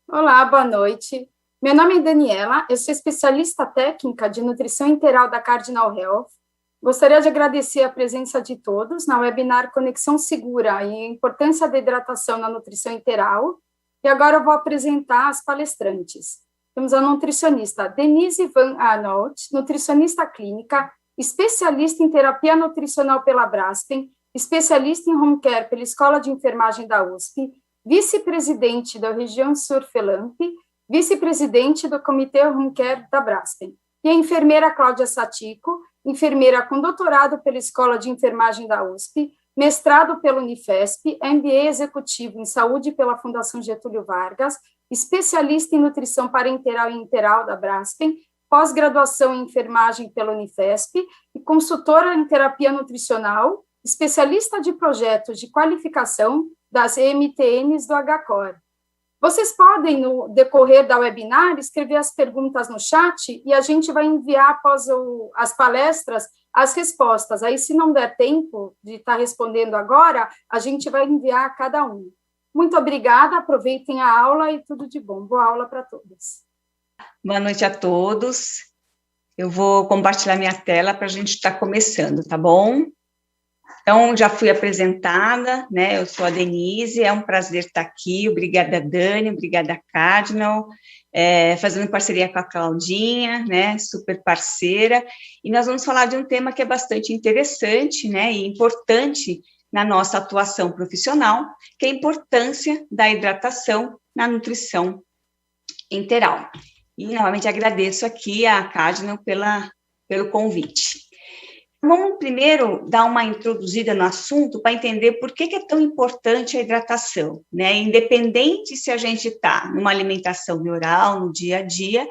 Olá, boa noite. Meu nome é Daniela, eu sou especialista técnica de nutrição integral da Cardinal Health. Gostaria de agradecer a presença de todos na webinar Conexão Segura e a importância da hidratação na nutrição integral. E agora eu vou apresentar as palestrantes. Temos a nutricionista Denise Van Arnold, nutricionista clínica, especialista em terapia nutricional pela Braskem, especialista em home care pela Escola de Enfermagem da USP, vice-presidente da região Sul-Felamp, vice-presidente do Comitê Home Care da Braskem. E a enfermeira Cláudia Satico, enfermeira com doutorado pela Escola de Enfermagem da USP, mestrado pela Unifesp, MBA executivo em saúde pela Fundação Getúlio Vargas, especialista em nutrição parenteral e interal da Braskem, pós-graduação em enfermagem pela Unifesp e consultora em terapia nutricional, especialista de projetos de qualificação das MTNs do HCOR. Vocês podem, no decorrer da webinar, escrever as perguntas no chat e a gente vai enviar, após as palestras, as respostas. Aí, se não der tempo de estar respondendo agora, a gente vai enviar a cada um. Muito obrigada, aproveitem a aula e tudo de bom. Boa aula para todos. Boa noite a todos. Eu vou compartilhar minha tela para a gente estar começando, tá bom? Então, já fui apresentada, né, eu sou a Denise, é um prazer estar aqui, obrigada Dani, obrigada Cardinal, fazendo parceria com a Claudinha, né, super parceira, e nós vamos falar de um tema que é bastante interessante, né, e importante na nossa atuação profissional, que é a importância da hidratação na nutrição integral. E, novamente, agradeço aqui a Cardinal pelo convite. Vamos primeiro dar uma introduzida no assunto para entender por que é tão importante a hidratação, né? Independente se a gente está numa alimentação oral, no dia a dia,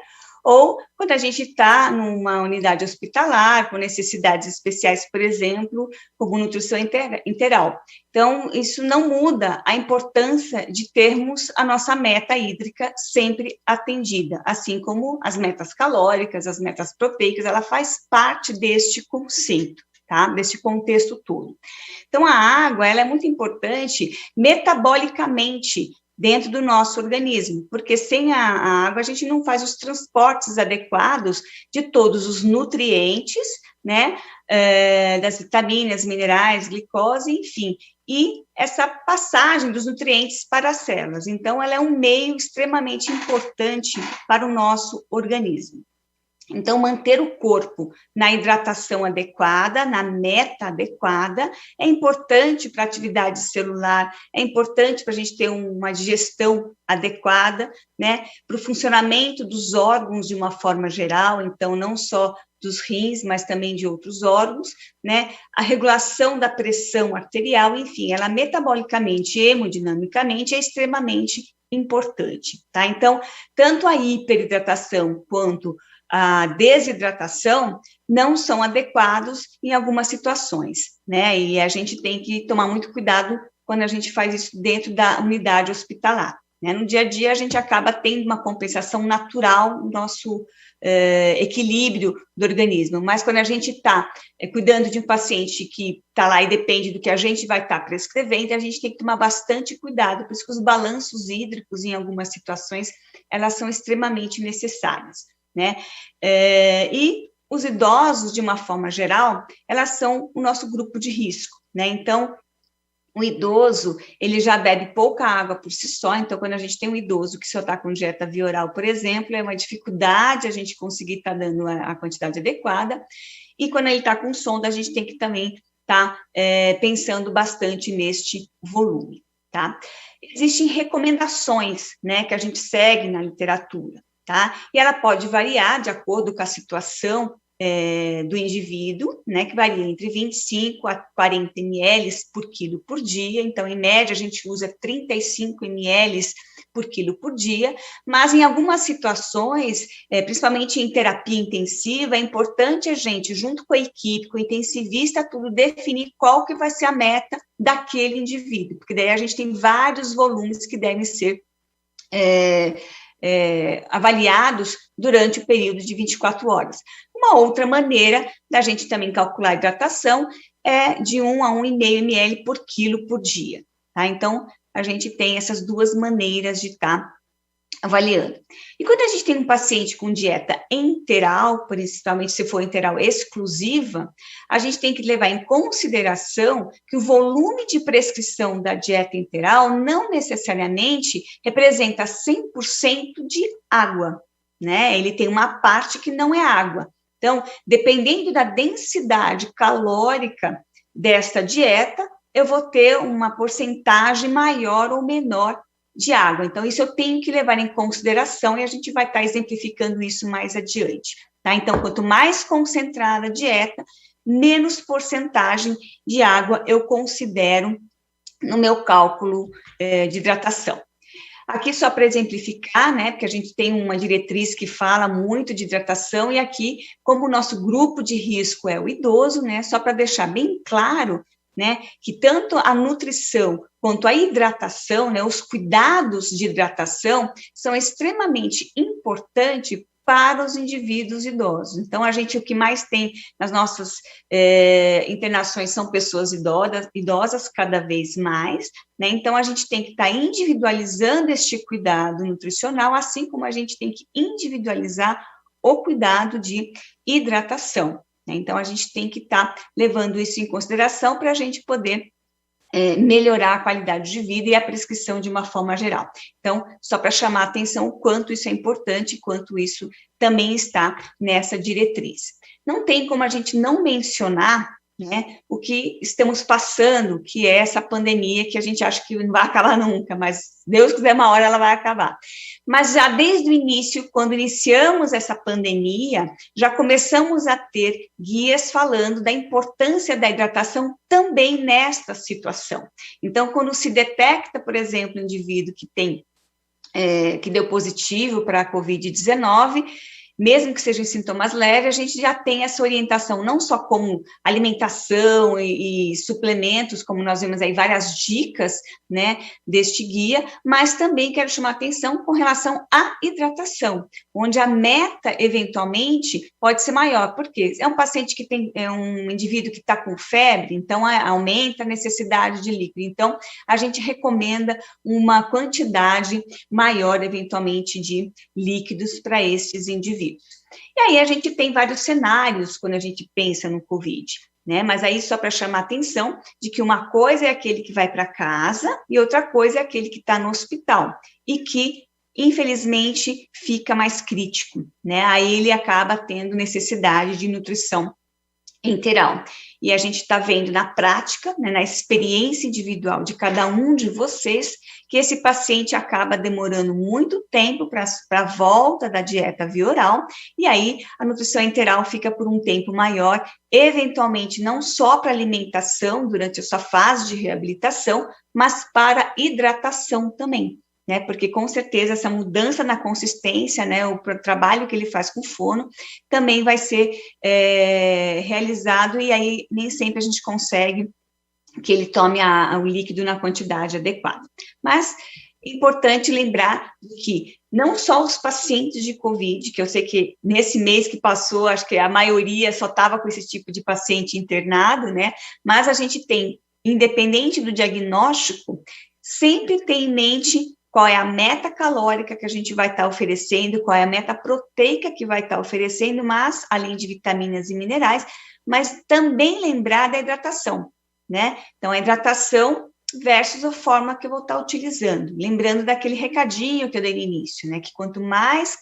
ou quando a gente está numa unidade hospitalar, com necessidades especiais, por exemplo, como nutrição integral. Então, isso não muda a importância de termos a nossa meta hídrica sempre atendida, assim como as metas calóricas, as metas proteicas, ela faz parte deste conceito, tá? Deste contexto todo. Então, a água, ela é muito importante metabolicamente, dentro do nosso organismo, porque sem a água a gente não faz os transportes adequados de todos os nutrientes, né, das vitaminas, minerais, glicose, enfim, e essa passagem dos nutrientes para as células. Então, ela é um meio extremamente importante para o nosso organismo. Então, manter o corpo na hidratação adequada, na meta adequada, é importante para a atividade celular, é importante para a gente ter uma digestão adequada, né, para o funcionamento dos órgãos de uma forma geral, então, não só dos rins, mas também de outros órgãos, né, a regulação da pressão arterial, enfim, ela metabolicamente e hemodinamicamente é extremamente importante, tá? Então, tanto a hiperidratação quanto a desidratação não são adequados em algumas situações, né? E a gente tem que tomar muito cuidado quando a gente faz isso dentro da unidade hospitalar, né? No dia a dia, a gente acaba tendo uma compensação natural no nosso equilíbrio do organismo, mas quando a gente está cuidando de um paciente que está lá e depende do que a gente vai estar prescrevendo, a gente tem que tomar bastante cuidado, por isso que os balanços hídricos, em algumas situações, elas são extremamente necessárias, né? E os idosos, de uma forma geral, elas são o nosso grupo de risco, né? Então, o idoso, ele já bebe pouca água por si só, então, quando a gente tem um idoso que só está com dieta via oral, por exemplo, é uma dificuldade a gente conseguir estar dando a quantidade adequada, e quando ele está com sonda, a gente tem que também estar pensando bastante neste volume, tá? Existem recomendações, né, que a gente segue na literatura, tá? E ela pode variar de acordo com a situação do indivíduo, né, que varia entre 25 a 40 ml por quilo por dia, então, em média, a gente usa 35 ml por quilo por dia, mas em algumas situações, principalmente em terapia intensiva, é importante a gente, junto com a equipe, com o intensivista, tudo, definir qual que vai ser a meta daquele indivíduo, porque daí a gente tem vários volumes que devem ser avaliados durante o período de 24 horas. Uma outra maneira da gente também calcular a hidratação é de 1 a 1,5 ml por quilo por dia, tá? Então, a gente tem essas duas maneiras de estar avaliando. E quando a gente tem um paciente com dieta enteral, principalmente se for enteral exclusiva, a gente tem que levar em consideração que o volume de prescrição da dieta enteral não necessariamente representa 100% de água, né? Ele tem uma parte que não é água. Então, dependendo da densidade calórica desta dieta, eu vou ter uma porcentagem maior ou menor de água. Então, isso eu tenho que levar em consideração e a gente vai estar exemplificando isso mais adiante, tá? Então, quanto mais concentrada a dieta, menos porcentagem de água eu considero no meu cálculo de hidratação. Aqui, só para exemplificar, né, porque a gente tem uma diretriz que fala muito de hidratação, e aqui, como o nosso grupo de risco é o idoso, né, só para deixar bem claro, né, que tanto a nutrição quanto a hidratação, né, os cuidados de hidratação são extremamente importantes para os indivíduos idosos. Então, o que mais tem nas nossas internações são pessoas idosas cada vez mais, né? Então, a gente tem que estar individualizando este cuidado nutricional, assim como a gente tem que individualizar o cuidado de hidratação. Então, a gente tem que estar levando isso em consideração para a gente poder melhorar a qualidade de vida e a prescrição de uma forma geral. Então, só para chamar a atenção o quanto isso é importante, quanto isso também está nessa diretriz. Não tem como a gente não mencionar, né, o que estamos passando, que é essa pandemia, que a gente acha que não vai acabar nunca, mas Deus quiser, uma hora ela vai acabar. Mas já desde o início, quando iniciamos essa pandemia, já começamos a ter guias falando da importância da hidratação também nesta situação. Então, quando se detecta, por exemplo, um indivíduo que deu positivo para a Covid-19, mesmo que sejam sintomas leves, a gente já tem essa orientação, não só como alimentação e suplementos, como nós vemos aí várias dicas, né, deste guia, mas também quero chamar atenção com relação à hidratação, onde a meta, eventualmente, pode ser maior, porque é um paciente que é um indivíduo que está com febre, então aumenta a necessidade de líquido, então a gente recomenda uma quantidade maior, eventualmente, de líquidos para estes indivíduos. E aí a gente tem vários cenários quando a gente pensa no COVID, né? Mas aí só para chamar a atenção de que uma coisa é aquele que vai para casa e outra coisa é aquele que está no hospital e que, infelizmente, fica mais crítico, né? Aí ele acaba tendo necessidade de nutrição integral. E a gente está vendo na prática, né, na experiência individual de cada um de vocês, que esse paciente acaba demorando muito tempo para a volta da dieta via oral, e aí a nutrição integral fica por um tempo maior, eventualmente não só para alimentação durante a sua fase de reabilitação, mas para hidratação também, né, porque com certeza essa mudança na consistência, né, o trabalho que ele faz com fono, também vai ser realizado, e aí nem sempre a gente consegue que ele tome o líquido na quantidade adequada. Mas é importante lembrar que não só os pacientes de COVID, que eu sei que nesse mês que passou, acho que a maioria só estava com esse tipo de paciente internado, né, mas a gente tem, independente do diagnóstico, sempre tem em mente qual é a meta calórica que a gente vai estar oferecendo, qual é a meta proteica que vai estar oferecendo, mas, além de vitaminas e minerais, mas também lembrar da hidratação, né? Então, a hidratação versus a forma que eu vou estar utilizando. Lembrando daquele recadinho que eu dei no início, né? Que quanto mais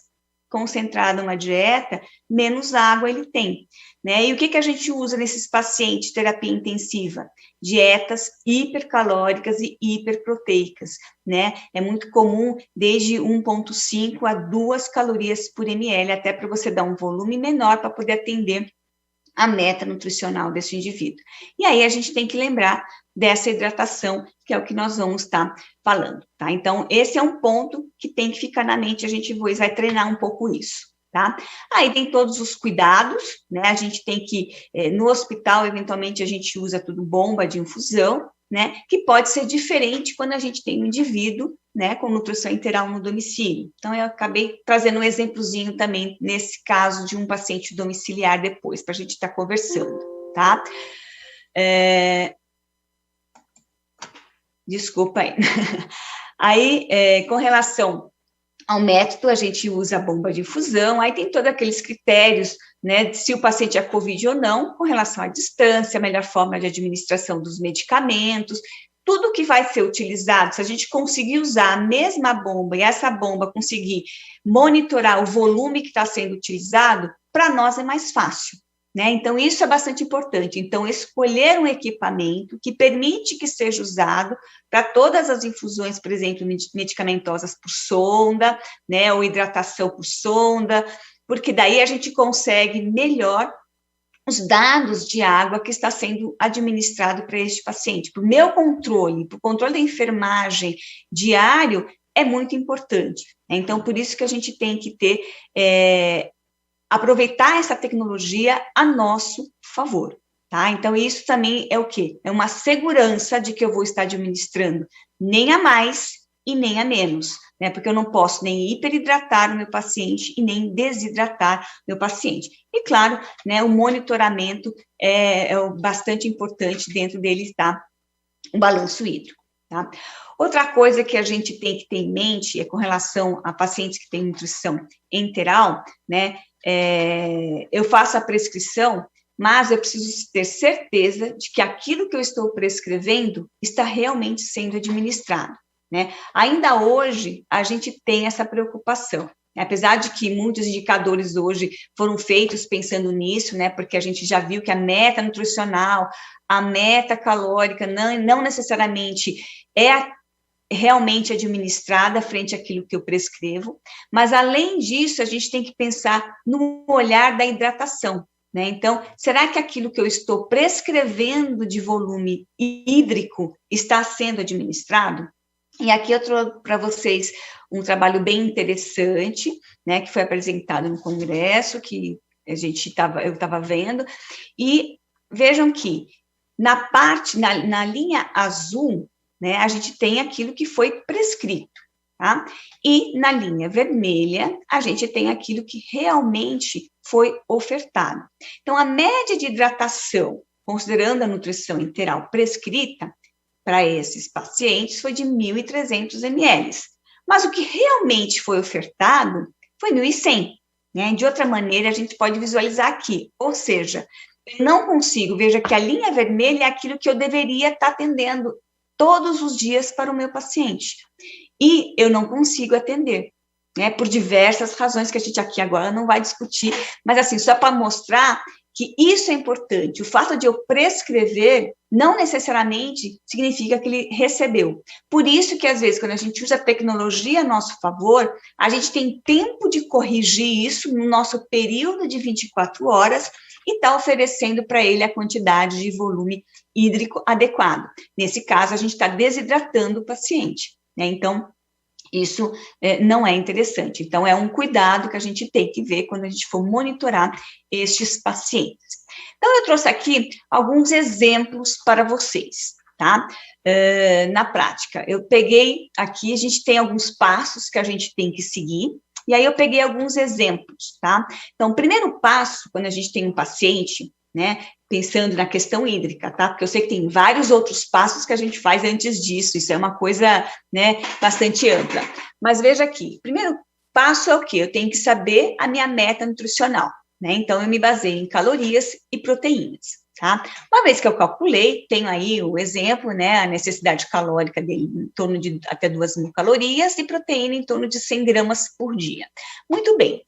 concentrada uma dieta, menos água ele tem, né? E o que a gente usa nesses pacientes de terapia intensiva? Dietas hipercalóricas e hiperproteicas, né? É muito comum desde 1,5 a 2 calorias por ml, até para você dar um volume menor para poder atender a meta nutricional desse indivíduo. E aí a gente tem que lembrar dessa hidratação, que é o que nós vamos estar falando, tá? Então, esse é um ponto que tem que ficar na mente, a gente vai treinar um pouco isso, tá? Aí tem todos os cuidados, né? A gente tem que, no hospital, eventualmente, a gente usa tudo bomba de infusão, né? Que pode ser diferente quando a gente tem um indivíduo, né, com nutrição integral no domicílio. Então, eu acabei trazendo um exemplozinho também, nesse caso, de um paciente domiciliar depois, para a gente estar conversando, tá? Desculpa aí. Aí, com relação ao método, a gente usa a bomba de infusão, aí tem todos aqueles critérios, né, se o paciente é COVID ou não, com relação à distância, a melhor forma de administração dos medicamentos, tudo que vai ser utilizado, se a gente conseguir usar a mesma bomba e essa bomba conseguir monitorar o volume que está sendo utilizado, para nós é mais fácil. Né? Então, isso é bastante importante. Então, escolher um equipamento que permite que seja usado para todas as infusões, por exemplo, medicamentosas por sonda, né, ou hidratação por sonda, porque daí a gente consegue melhor os dados de água que está sendo administrado para este paciente. Para o meu controle, para o controle da enfermagem diário, é muito importante. Né? Então, por isso que a gente tem que ter... aproveitar essa tecnologia a nosso favor, tá? Então, isso também é o quê? É uma segurança de que eu vou estar administrando nem a mais e nem a menos, né? Porque eu não posso nem hiperidratar o meu paciente e nem desidratar o meu paciente. E, claro, né, o monitoramento é bastante importante, dentro dele está o balanço hídrico, tá? Outra coisa que a gente tem que ter em mente é com relação a pacientes que têm nutrição enteral, né? Eu faço a prescrição, mas eu preciso ter certeza de que aquilo que eu estou prescrevendo está realmente sendo administrado, né? Ainda hoje, a gente tem essa preocupação, né? Apesar de que muitos indicadores hoje foram feitos pensando nisso, né? Porque a gente já viu que a meta nutricional, a meta calórica, não necessariamente é realmente administrada frente àquilo que eu prescrevo, mas, além disso, a gente tem que pensar no olhar da hidratação, né? Então, será que aquilo que eu estou prescrevendo de volume hídrico está sendo administrado? E aqui eu trouxe para vocês um trabalho bem interessante, né, que foi apresentado no congresso, que eu estava vendo, e vejam que na linha azul, né, a gente tem aquilo que foi prescrito, tá? E na linha vermelha, a gente tem aquilo que realmente foi ofertado. Então, a média de hidratação, considerando a nutrição enteral prescrita para esses pacientes, foi de 1.300 ml. Mas o que realmente foi ofertado foi 1.100, né? De outra maneira, a gente pode visualizar aqui, ou seja, eu não consigo, veja que a linha vermelha é aquilo que eu deveria estar atendendo todos os dias para o meu paciente, e eu não consigo atender, né, por diversas razões que a gente aqui agora não vai discutir, mas assim, só para mostrar que isso é importante, o fato de eu prescrever não necessariamente significa que ele recebeu, por isso que às vezes quando a gente usa a tecnologia a nosso favor, a gente tem tempo de corrigir isso no nosso período de 24 horas, e está oferecendo para ele a quantidade de volume hídrico adequado. Nesse caso, a gente está desidratando o paciente, né? Então, isso não é interessante. Então, é um cuidado que a gente tem que ver quando a gente for monitorar estes pacientes. Então, eu trouxe aqui alguns exemplos para vocês, tá? Na prática, eu peguei aqui, a gente tem alguns passos que a gente tem que seguir, e aí eu peguei alguns exemplos, tá? Então, o primeiro passo, quando a gente tem um paciente, né, pensando na questão hídrica, tá? Porque eu sei que tem vários outros passos que a gente faz antes disso, isso é uma coisa, né, bastante ampla. Mas veja aqui, o primeiro passo é o quê? Eu tenho que saber a minha meta nutricional, né? Então, eu me baseio em calorias e proteínas. Tá? Uma vez que eu calculei, tenho aí o exemplo, né, a necessidade calórica dele em torno de até 2.000 calorias e proteína em torno de 100 gramas por dia. Muito bem.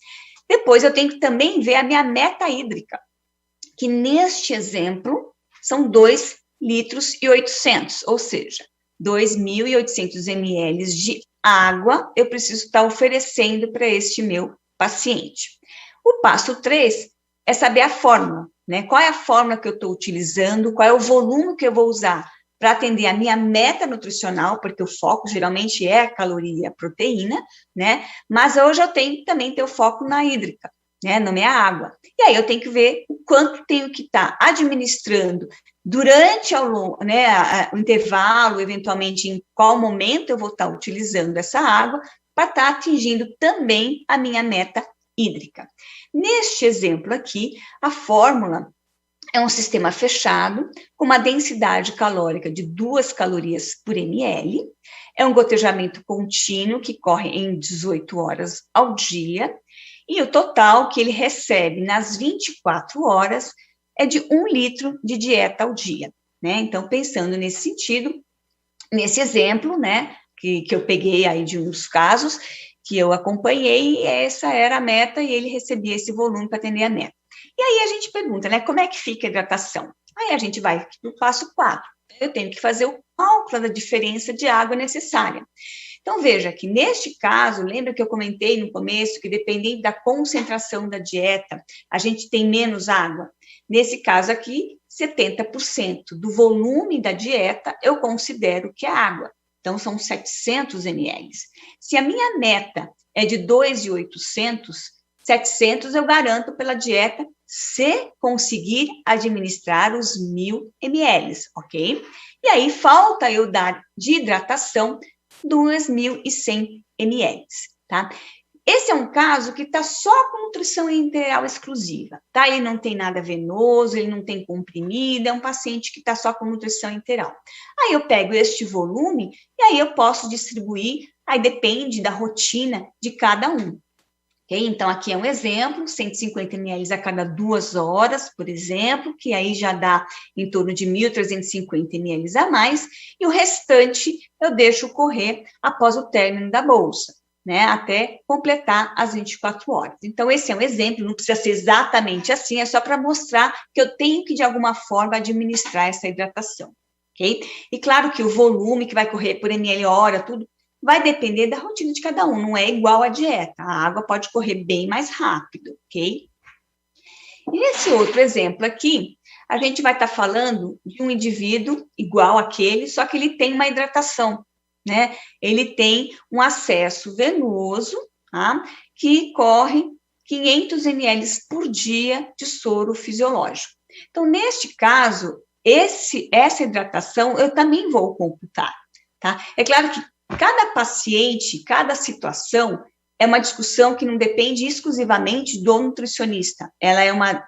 Depois eu tenho que também ver a minha meta hídrica, que neste exemplo são 2,8 litros, ou seja, 2.800 ml de água eu preciso estar oferecendo para este meu paciente. O passo 3 é saber a fórmula, né? Qual é a fórmula que eu estou utilizando, qual é o volume que eu vou usar para atender a minha meta nutricional, porque o foco geralmente é a caloria e a proteína, né? Mas hoje eu tenho que também ter o foco na hídrica, né? Na minha água. E aí eu tenho que ver o quanto tenho que estar administrando durante o intervalo, eventualmente em qual momento eu vou estar utilizando essa água para estar atingindo também a minha meta hídrica. Neste exemplo aqui, a fórmula é um sistema fechado, com uma densidade calórica de 2 calorias por ml. É um gotejamento contínuo que corre em 18 horas ao dia, e o total que ele recebe nas 24 horas é de 1 litro de dieta ao dia, né? Então, pensando nesse sentido, nesse exemplo, né, que eu peguei aí de uns casos que eu acompanhei, e essa era a meta, e ele recebia esse volume para atender a meta. E aí a gente pergunta, né, como é que fica a hidratação? Aí a gente vai para o passo 4. Eu tenho que fazer o cálculo da diferença de água necessária. Então, veja que neste caso, lembra que eu comentei no começo que dependendo da concentração da dieta, a gente tem menos água? Nesse caso aqui, 70% do volume da dieta eu considero que é água. Então, são 700 ml. Se a minha meta é de 2.800, 700 eu garanto pela dieta, se conseguir administrar os 1.000 ml, ok? E aí, falta eu dar de hidratação 2.100 ml, tá? Esse é um caso que está só com nutrição integral exclusiva, tá? Ele não tem nada venoso, ele não tem comprimido, é um paciente que está só com nutrição integral. Aí eu pego este volume e aí eu posso distribuir, aí depende da rotina de cada um. Okay? Então, aqui é um exemplo, 150 ml a cada 2 horas, por exemplo, que aí já dá em torno de 1.350 ml a mais, e o restante eu deixo correr após o término da bolsa, né, até completar as 24 horas. Então, esse é um exemplo, não precisa ser exatamente assim, é só para mostrar que eu tenho que, de alguma forma, administrar essa hidratação, ok? E claro que o volume que vai correr por ml hora, tudo, vai depender da rotina de cada um, não é igual à dieta. A água pode correr bem mais rápido, ok? E nesse outro exemplo aqui, a gente vai estar falando de um indivíduo igual àquele, só que ele tem uma hidratação, né? Ele tem um acesso venoso, tá? Que corre 500 ml por dia de soro fisiológico. Então, neste caso, essa hidratação eu também vou computar, tá? É claro que cada paciente, cada situação é uma discussão que não depende exclusivamente do nutricionista, ela é uma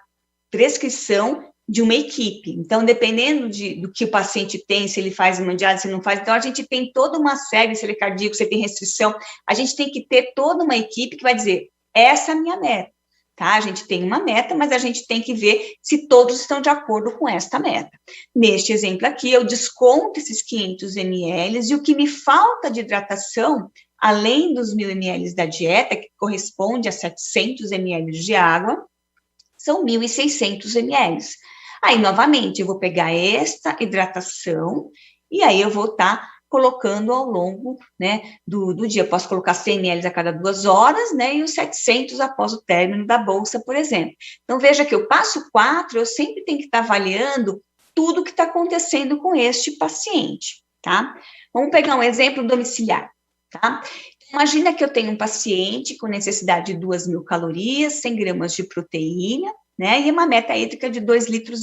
prescrição de uma equipe. Então, dependendo do que o paciente tem, se ele faz hemodiálise, se não faz, então a gente tem toda uma série, se ele é cardíaco, se ele tem restrição, a gente tem que ter toda uma equipe que vai dizer, essa é a minha meta, tá? A gente tem uma meta, mas a gente tem que ver se todos estão de acordo com esta meta. Neste exemplo aqui, eu desconto esses 500 ml e o que me falta de hidratação, além dos 1.000 ml da dieta, que corresponde a 700 ml de água, são 1.600 ml. Aí, novamente, eu vou pegar esta hidratação e aí eu vou estar colocando ao longo, né, do dia. Eu posso colocar 100 ml a cada 2 horas, né, e os 700 após o término da bolsa, por exemplo. Então, veja que o passo 4, eu sempre tenho que estar avaliando tudo que está acontecendo com este paciente, tá? Vamos pegar um exemplo domiciliar, tá? Imagina que eu tenho um paciente com necessidade de 2.000 calorias, 100 gramas de proteína, né, e uma meta hídrica de 2,5 litros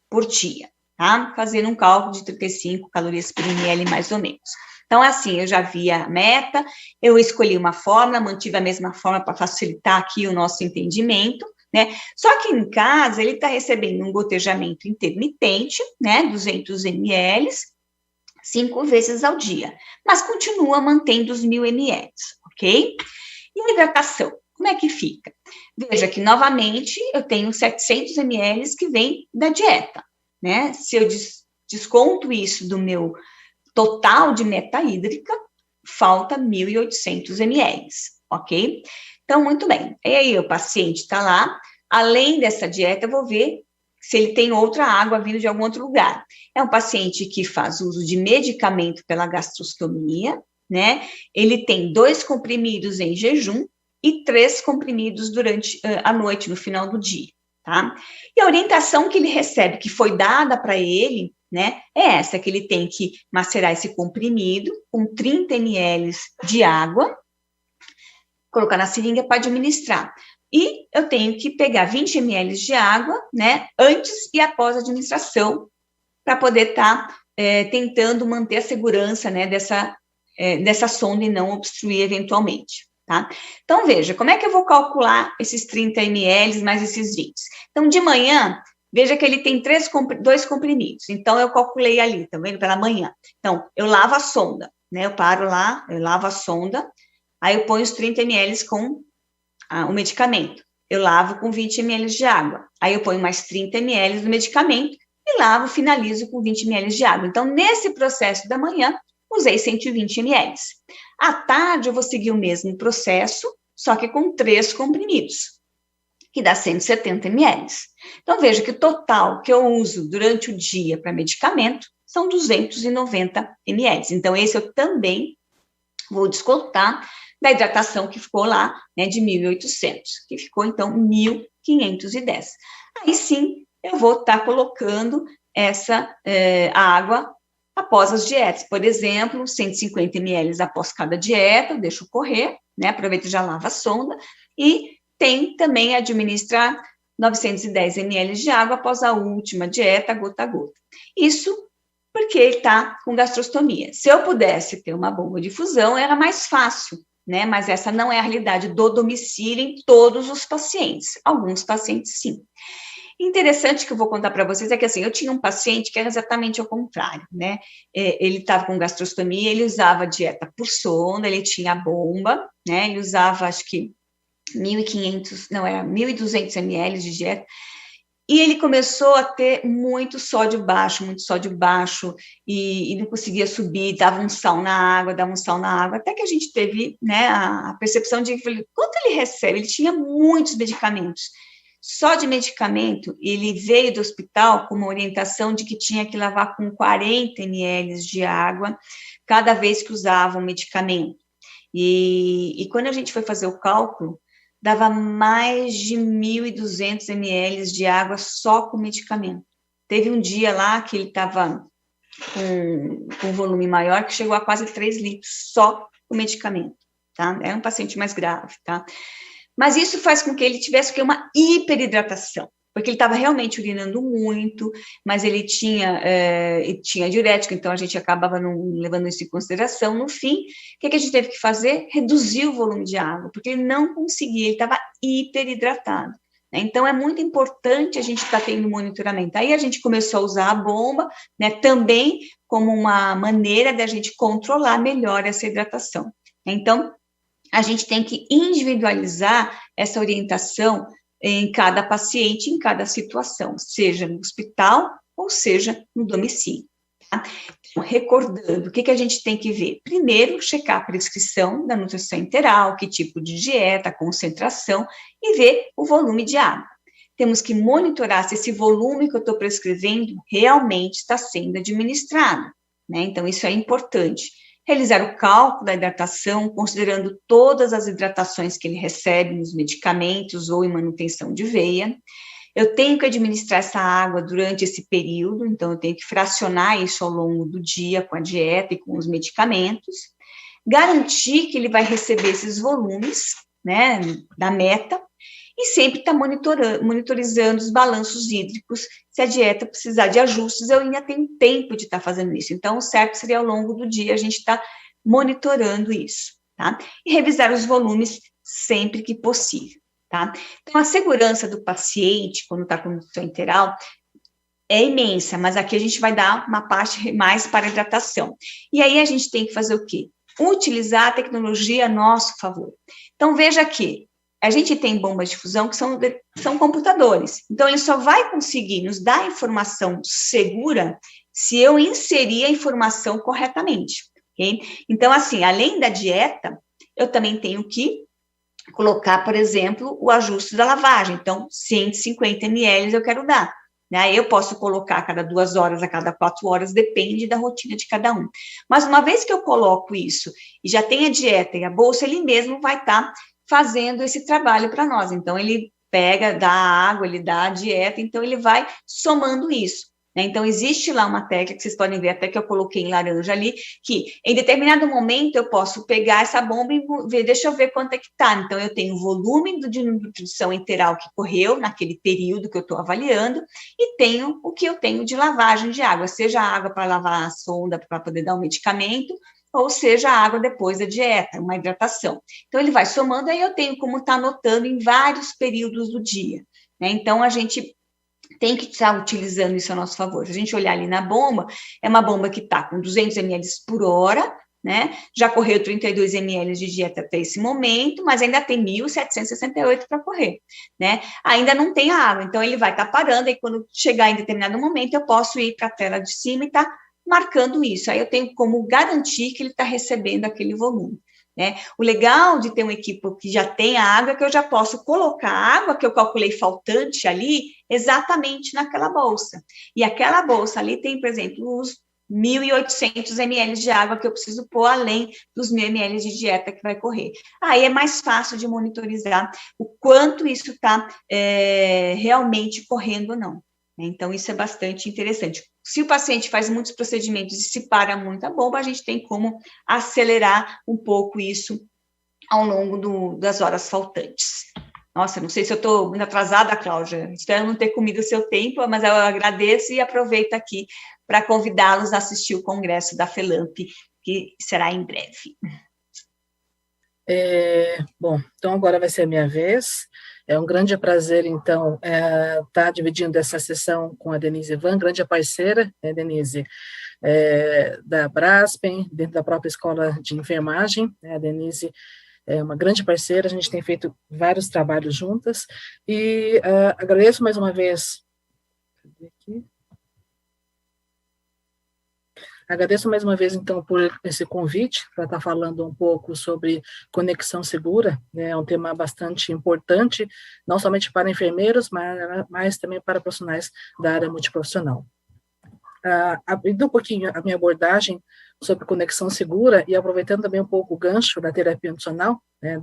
por dia, tá? Fazendo um cálculo de 35 calorias por ml, mais ou menos. Então, assim, eu já vi a meta, eu escolhi uma fórmula, mantive a mesma fórmula para facilitar aqui o nosso entendimento, né? Só que em casa, ele está recebendo um gotejamento intermitente, né, 200 ml, 5 vezes ao dia, mas continua mantendo os 1.000 ml, ok? E a hidratação, como é que fica? Veja que, novamente, eu tenho 700 ml que vem da dieta, né? Se eu desconto isso do meu total de meta hídrica, falta 1.800 ml, ok? Então, muito bem. E aí, o paciente está lá, além dessa dieta, eu vou ver se ele tem outra água vindo de algum outro lugar. É um paciente que faz uso de medicamento pela gastrostomia, né? Ele tem 2 comprimidos em jejum e 3 comprimidos durante a noite, no final do dia, tá? E a orientação que ele recebe, que foi dada para ele, né, é essa, que ele tem que macerar esse comprimido com 30 ml de água, colocar na seringa para administrar. E eu tenho que pegar 20 ml de água, né, antes e após a administração, para poder estar tentando manter a segurança, né, dessa sonda e não obstruir eventualmente, tá? Então, veja, como é que eu vou calcular esses 30 ml mais esses 20? Então, de manhã, veja que ele tem 2 comprimidos, então eu calculei ali, tá vendo, pela manhã. Então, eu lavo a sonda, né? Eu paro lá, eu lavo a sonda, aí eu ponho os 30 ml com o medicamento. Eu lavo com 20 ml de água. Aí eu ponho mais 30 ml do medicamento e lavo, finalizo com 20 ml de água. Então, nesse processo da manhã, usei 120 ml. À tarde, eu vou seguir o mesmo processo, só que com 3 comprimidos, que dá 170 ml. Então, veja que o total que eu uso durante o dia para medicamento são 290 ml. Então, esse eu também vou descontar da hidratação que ficou lá, né, de 1.800, que ficou, então, 1.510. Aí, sim, eu vou estar colocando essa água após as dietas. Por exemplo, 150 ml após cada dieta, eu deixo correr, né, aproveito e já lavo a sonda, e tem também administrar 910 ml de água após a última dieta, gota a gota. Isso porque ele está com gastrostomia. Se eu pudesse ter uma bomba de infusão, era mais fácil, né? Mas essa não é a realidade do domicílio em todos os pacientes. Alguns pacientes, sim. Interessante que eu vou contar para vocês é que, assim, eu tinha um paciente que era exatamente ao contrário, né? Ele estava com gastrostomia, ele usava dieta por sonda, ele tinha bomba, né? Ele usava, acho que 1.500, não, era 1.200 ml de dieta, e ele começou a ter muito sódio baixo, e não conseguia subir, dava um sal na água, até que a gente teve, né, a percepção de que, quanto ele recebe? Ele tinha muitos medicamentos. Só de medicamento, ele veio do hospital com uma orientação de que tinha que lavar com 40 ml de água cada vez que usava um medicamento. E quando a gente foi fazer o cálculo, dava mais de 1.200 ml de água só com medicamento. Teve um dia lá que ele estava com um volume maior, que chegou a quase 3 litros só com medicamento, tá? Era um paciente mais grave, tá? Mas isso faz com que ele tivesse uma hiperidratação, porque ele estava realmente urinando muito, mas ele tinha diurético, então a gente acabava não levando isso em consideração. No fim, o que a gente teve que fazer? Reduzir o volume de água, porque ele não conseguia, ele estava hiperidratado. Né? Então, é muito importante a gente estar tendo monitoramento. Aí a gente começou a usar a bomba, né, também como uma maneira de a gente controlar melhor essa hidratação. Então, a gente tem que individualizar essa orientação em cada paciente, em cada situação, seja no hospital ou seja no domicílio. Tá? Então, recordando, o que a gente tem que ver? Primeiro, checar a prescrição da nutrição enteral, que tipo de dieta, concentração, e ver o volume de água. Temos que monitorar se esse volume que eu estou prescrevendo realmente está sendo administrado, né? Então, isso é importante. Realizar o cálculo da hidratação, considerando todas as hidratações que ele recebe nos medicamentos ou em manutenção de veia. Eu tenho que administrar essa água durante esse período, então eu tenho que fracionar isso ao longo do dia com a dieta e com os medicamentos. Garantir que ele vai receber esses volumes, né, da meta, e sempre estar monitorizando os balanços hídricos. Se a dieta precisar de ajustes, eu ainda tenho tempo de estar fazendo isso. Então, o certo seria ao longo do dia a gente estar monitorando isso, tá? E revisar os volumes sempre que possível, tá? Então, a segurança do paciente, quando está com nutrição enteral, é imensa, mas aqui a gente vai dar uma parte mais para a hidratação. E aí a gente tem que fazer o quê? Utilizar a tecnologia a nosso favor. Então, veja aqui, a gente tem bombas de difusão que são computadores. Então, ele só vai conseguir nos dar informação segura se eu inserir a informação corretamente, ok? Então, assim, além da dieta, eu também tenho que colocar, por exemplo, o ajuste da lavagem. Então, 150 ml eu quero dar. Né? Eu posso colocar a cada 2 horas, a cada 4 horas, depende da rotina de cada um. Mas uma vez que eu coloco isso e já tem a dieta e a bolsa, ele mesmo vai estar fazendo esse trabalho para nós. Então, ele pega, dá a água, ele dá a dieta, então ele vai somando isso. Né? Então, existe lá uma técnica que vocês podem ver, até que eu coloquei em laranja ali, que em determinado momento eu posso pegar essa bomba e ver, deixa eu ver quanto é que está. Então, eu tenho o volume de nutrição enteral que correu naquele período que eu estou avaliando e tenho o que eu tenho de lavagem de água, seja a água para lavar a sonda, para poder dar um medicamento, ou seja, a água depois da dieta, uma hidratação. Então, ele vai somando, aí eu tenho como estar anotando em vários períodos do dia. Né? Então, a gente tem que estar utilizando isso a nosso favor. Se a gente olhar ali na bomba, é uma bomba que está com 200 ml por hora, né? Já correu 32 ml de dieta até esse momento, mas ainda tem 1.768 para correr, né? Ainda não tem a água, então ele vai estar parando, e quando chegar em determinado momento, eu posso ir para a tela de cima e estar marcando isso. Aí eu tenho como garantir que ele está recebendo aquele volume, né? O legal de ter um equipe que já tem a água é que eu já posso colocar a água que eu calculei faltante ali exatamente naquela bolsa. E aquela bolsa ali tem, por exemplo, os 1.800 ml de água que eu preciso pôr além dos 1.000 ml de dieta que vai correr. Aí é mais fácil de monitorizar o quanto isso está realmente correndo ou não. Então, isso é bastante interessante. Se o paciente faz muitos procedimentos e se para muito a bomba, a gente tem como acelerar um pouco isso ao longo das horas faltantes. Nossa, não sei se eu estou muito atrasada, Cláudia, espero não ter comido o seu tempo, mas eu agradeço e aproveito aqui para convidá-los a assistir o congresso da FELAMP, que será em breve. Bom, então agora vai ser a minha vez. É um grande prazer, então, estar dividindo essa sessão com a Denise Van, grande parceira, né, Denise, da Braskem, dentro da própria escola de enfermagem, né, a Denise é uma grande parceira, a gente tem feito vários trabalhos juntas, e agradeço mais uma vez, então, por esse convite, para estar falando um pouco sobre conexão segura, né, é um tema bastante importante, não somente para enfermeiros, mas também para profissionais da área multiprofissional. Abrindo um pouquinho a minha abordagem sobre conexão segura e aproveitando também um pouco o gancho da terapia nutricional, né,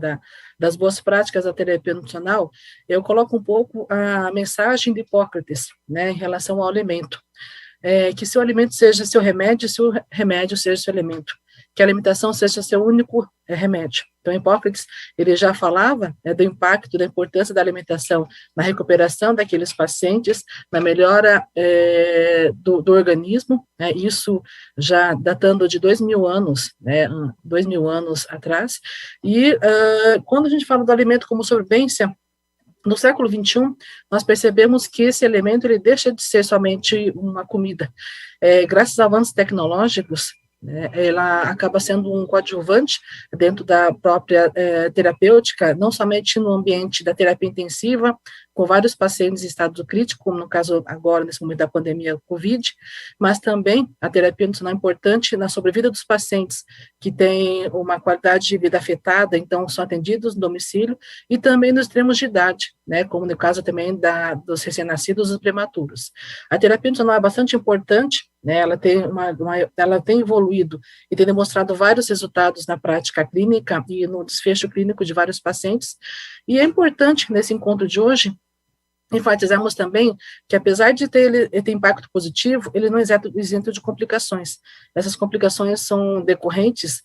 das boas práticas da terapia nutricional, eu coloco um pouco a mensagem de Hipócrates, né, em relação ao alimento. Que seu alimento seja seu remédio, seu remédio seja seu alimento, que a alimentação seja seu único remédio. Então, Hipócrates, ele já falava do impacto, da importância da alimentação na recuperação daqueles pacientes, na melhora do organismo, né, isso já datando de 2.000 anos, né, 2.000 anos atrás, e quando a gente fala do alimento como sobrevivência, no século XXI, nós percebemos que esse elemento ele deixa de ser somente uma comida. Graças a avanços tecnológicos, ela acaba sendo um coadjuvante dentro da própria terapêutica, não somente no ambiente da terapia intensiva, com vários pacientes em estado crítico, como no caso agora, nesse momento da pandemia Covid, mas também a terapia nutricional é importante na sobrevida dos pacientes que têm uma qualidade de vida afetada, então são atendidos no domicílio, e também nos extremos de idade, né, como no caso também dos recém-nascidos e dos prematuros. A terapia nutricional é bastante importante, né, ela tem evoluído e tem demonstrado vários resultados na prática clínica e no desfecho clínico de vários pacientes, e é importante, nesse encontro de hoje, enfatizamos também que, apesar de ele ter impacto positivo, ele não é isento de complicações. Essas complicações são decorrentes,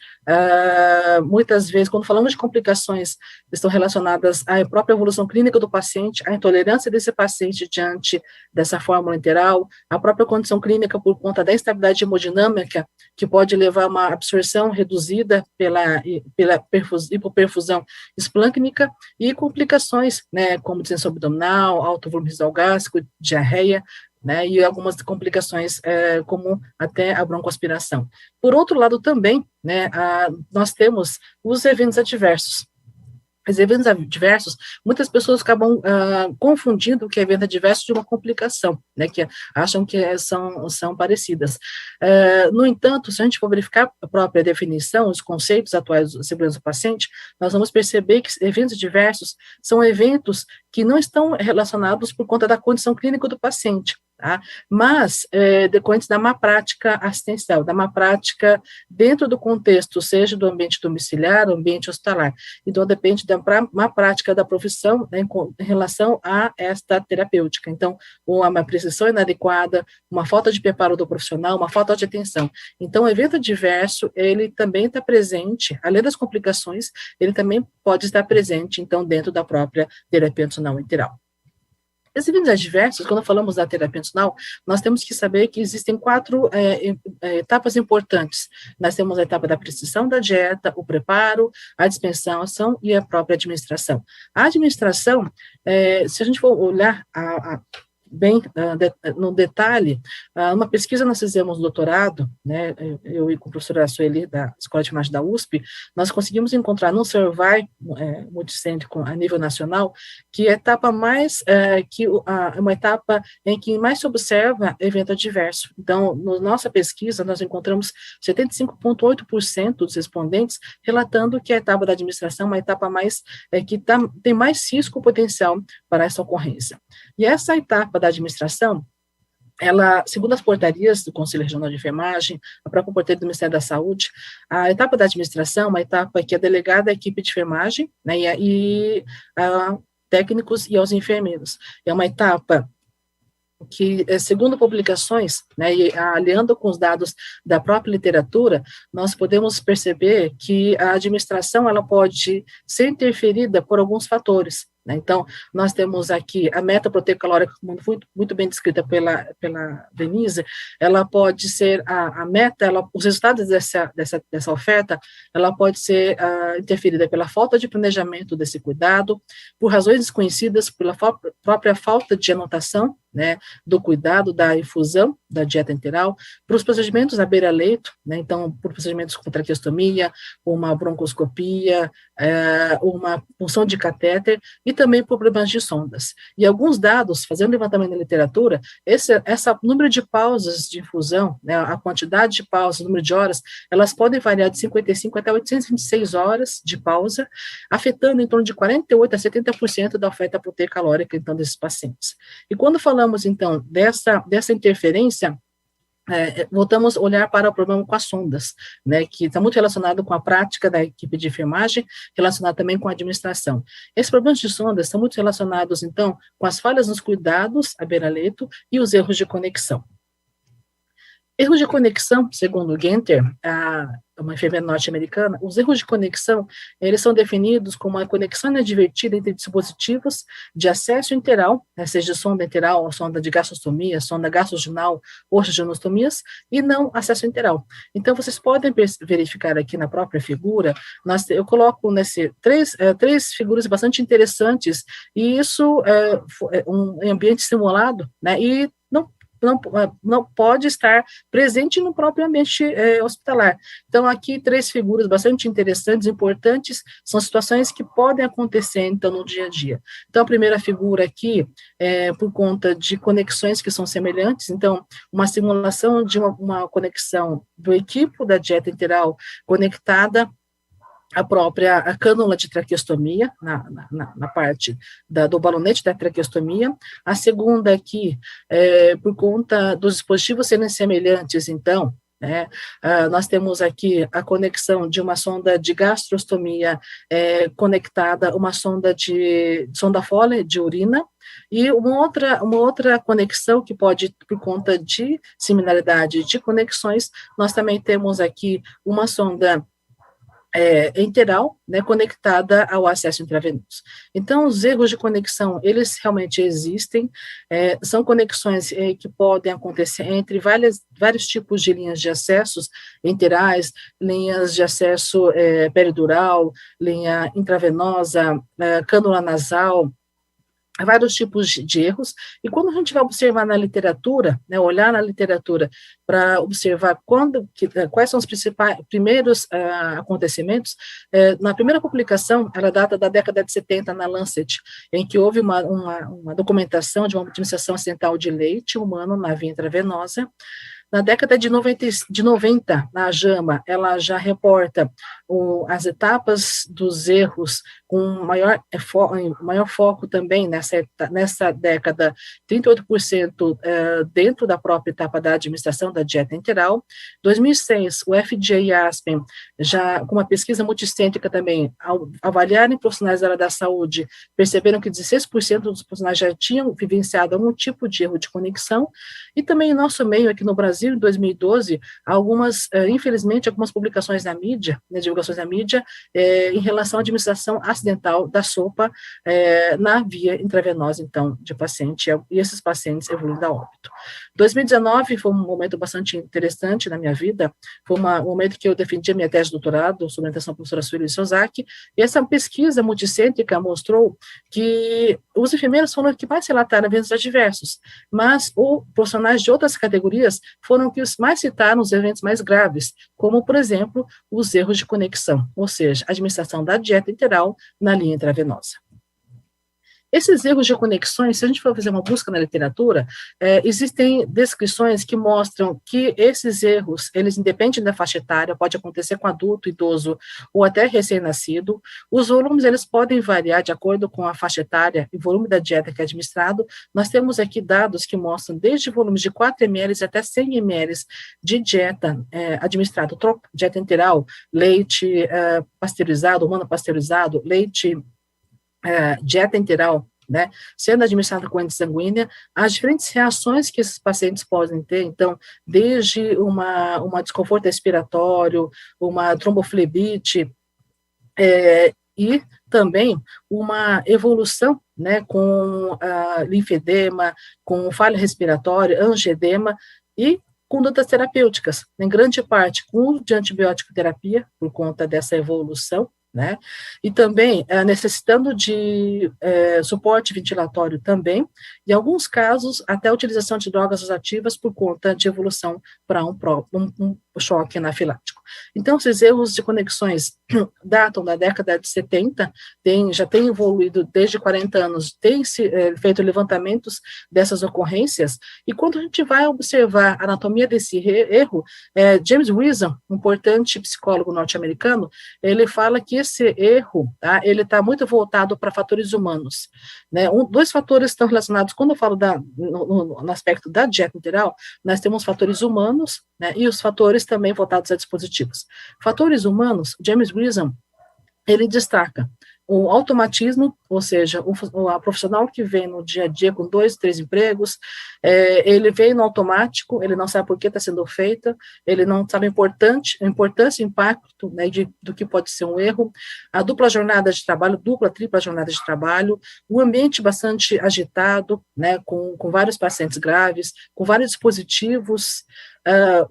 muitas vezes, quando falamos de complicações, estão relacionadas à própria evolução clínica do paciente, à intolerância desse paciente diante dessa fórmula interal, a própria condição clínica por conta da instabilidade hemodinâmica, que pode levar a uma absorção reduzida pela hipoperfusão esplâncnica, e complicações, né, como distensão abdominal, alto volume residual gástrico, diarreia, né, e algumas complicações como até a broncoaspiração. Por outro lado também, né, nós temos os eventos adversos. Os eventos adversos, muitas pessoas acabam confundindo o que é evento adverso de uma complicação, né, que acham que são parecidas. No entanto, se a gente for verificar a própria definição, os conceitos atuais de segurança do paciente, nós vamos perceber que eventos adversos são eventos que não estão relacionados por conta da condição clínica do paciente, tá? Mas decorrentes da má prática assistencial, da má prática dentro do contexto, seja do ambiente domiciliar, ambiente hospitalar, então depende da má prática da profissão, né, em relação a esta terapêutica. Então, uma prescrição inadequada, uma falta de preparo do profissional, uma falta de atenção. Então, o evento adverso, ele também está presente, além das complicações, ele também pode estar presente, então, dentro da própria terapia nutricional integral. Esses eventos adversos, quando falamos da terapia nutricional, nós temos que saber que existem 4 etapas importantes. Nós temos a etapa da prescrição da dieta, o preparo, a dispensação e a própria administração. A administração, se a gente for olhar bem no detalhe, uma pesquisa nós fizemos no doutorado, né, eu e com a professora Sueli, da Escola de Enfermagem da USP, nós conseguimos encontrar num survey multicêntrico a nível nacional, que a etapa mais, uma etapa em que mais se observa evento adverso. Então, na nossa pesquisa, nós encontramos 75,8% dos respondentes relatando que a etapa da administração é uma etapa mais, que tem mais risco potencial para essa ocorrência. E essa etapa da administração, ela, segundo as portarias do Conselho Regional de Enfermagem, a própria portaria do Ministério da Saúde, a etapa da administração é uma etapa que é delegada à equipe de enfermagem, né, e a técnicos e aos enfermeiros. É uma etapa que, segundo publicações, né, e aliando com os dados da própria literatura, nós podemos perceber que a administração ela pode ser interferida por alguns fatores. Né? Então, nós temos aqui a meta proteica-calórica, muito bem descrita pela Denise, ela pode ser a meta, os resultados dessa oferta, ela pode ser interferida pela falta de planejamento desse cuidado, por razões desconhecidas, pela própria falta de anotação, né, do cuidado da infusão da dieta enteral, para os procedimentos à beira-leito, né, então, por procedimentos com traqueostomia, uma broncoscopia, uma punção de catéter, e também por problemas de sondas. E alguns dados, fazendo levantamento da literatura, esse número de pausas de infusão, né, a quantidade de pausas, o número de horas, elas podem variar de 55 até 826 horas de pausa, afetando em torno de 48% a 70% da oferta proteica calórica, então, desses pacientes. E quando falamos, então, dessa interferência, voltamos a olhar para o problema com as sondas, né, que está muito relacionado com a prática da equipe de enfermagem, relacionado também com a administração. Esses problemas de sondas estão muito relacionados, então, com as falhas nos cuidados à beira-leito e os erros de conexão. Erros de conexão, segundo Genter, uma enfermeira norte-americana, os erros de conexão, eles são definidos como uma conexão inadvertida entre dispositivos de acesso enteral, né, seja sonda enteral, sonda de gastrostomia, sonda gastrovaginal ou genostomias, e não acesso enteral. Então, vocês podem verificar aqui na própria figura, eu coloco três figuras bastante interessantes, e isso é um ambiente simulado, né, e não pode estar presente no próprio ambiente hospitalar. Então, aqui, 3 figuras bastante interessantes, importantes, são situações que podem acontecer, então, no dia a dia. Então, a primeira figura aqui, por conta de conexões que são semelhantes, então, uma simulação de uma conexão do equipo da dieta enteral conectada a cânula de traqueostomia, na parte do balonete da traqueostomia. A segunda aqui, por conta dos dispositivos serem semelhantes, então, né, nós temos aqui a conexão de uma sonda de gastrostomia conectada a uma sonda Foley de urina, e uma outra conexão que pode, por conta de similaridade de conexões, nós também temos aqui uma sonda enteral, né, conectada ao acesso intravenoso. Então, os erros de conexão, eles realmente existem, são conexões que podem acontecer entre vários tipos de linhas de acessos enterais, linhas de acesso peridural, linha intravenosa, cânula nasal, vários tipos de erros, e quando a gente vai observar na literatura, né, olhar na literatura para observar quais são os primeiros acontecimentos, na primeira publicação, ela data da década de 70 na Lancet, em que houve uma documentação de uma administração acidental de leite humano na via intravenosa. Na década de 90, na JAMA, ela já reporta as etapas dos erros com maior foco também nessa década, 38% dentro da própria etapa da administração da dieta enteral. 2006, o FDA e a Aspen, já com uma pesquisa multicêntrica também, ao avaliarem profissionais da área da saúde, perceberam que 16% dos profissionais já tinham vivenciado algum tipo de erro de conexão, e também em nosso meio, aqui no Brasil, em 2012, infelizmente, algumas publicações na mídia, na divulgação divulgações da mídia em relação à administração acidental da sopa na via intravenosa, então, de paciente, e esses pacientes evoluindo a óbito. 2019 foi um momento bastante interessante na minha vida, foi um momento que eu defendi a minha tese de doutorado, sob orientação da professora Sueli Sozak, e essa pesquisa multicêntrica mostrou que os enfermeiros foram os que mais relataram eventos adversos, mas os profissionais de outras categorias foram os que mais citaram os eventos mais graves, como, por exemplo, os erros de conexão, ou seja, a administração da dieta enteral na linha intravenosa. Esses erros de conexões, se a gente for fazer uma busca na literatura, existem descrições que mostram que esses erros, eles independem da faixa etária, pode acontecer com adulto, idoso ou até recém-nascido. Os volumes, eles podem variar de acordo com a faixa etária e volume da dieta que é administrado. Nós temos aqui dados que mostram desde volumes de 4 ml até 100 ml de dieta administrado, dieta enteral, leite pasteurizado, humano pasteurizado, leite dieta enteral, né, sendo administrada com corrente sanguínea, as diferentes reações que esses pacientes podem ter, então, desde uma desconforto respiratório, uma tromboflebite, e também uma evolução, né, com linfedema, com falha respiratória, angedema e condutas terapêuticas, em grande parte com uso de antibiótico terapia, por conta dessa evolução, né, e também necessitando de suporte ventilatório também, em alguns casos, até a utilização de drogas ativas por conta de evolução para um choque anafilático. Então, esses erros de conexões datam da década de 70, já tem evoluído desde 40 anos, tem se feito levantamentos dessas ocorrências, e quando a gente vai observar a anatomia desse erro, James Wilson, um importante psicólogo norte-americano, ele fala que esse erro, tá, ele está muito voltado para fatores humanos, né, dois fatores estão relacionados, quando eu falo no aspecto da dieta enteral, nós temos fatores humanos, né, e os fatores também voltados a dispositivos. Fatores humanos, James Wilson, ele destaca o automatismo, ou seja, o profissional que vem no dia a dia com 2, 3 empregos, ele vem no automático, ele não sabe por que está sendo feita, ele não sabe a importância e impacto, né, do que pode ser um erro, a dupla jornada de trabalho, tripla jornada de trabalho, o ambiente bastante agitado, né, com vários pacientes graves, com vários dispositivos,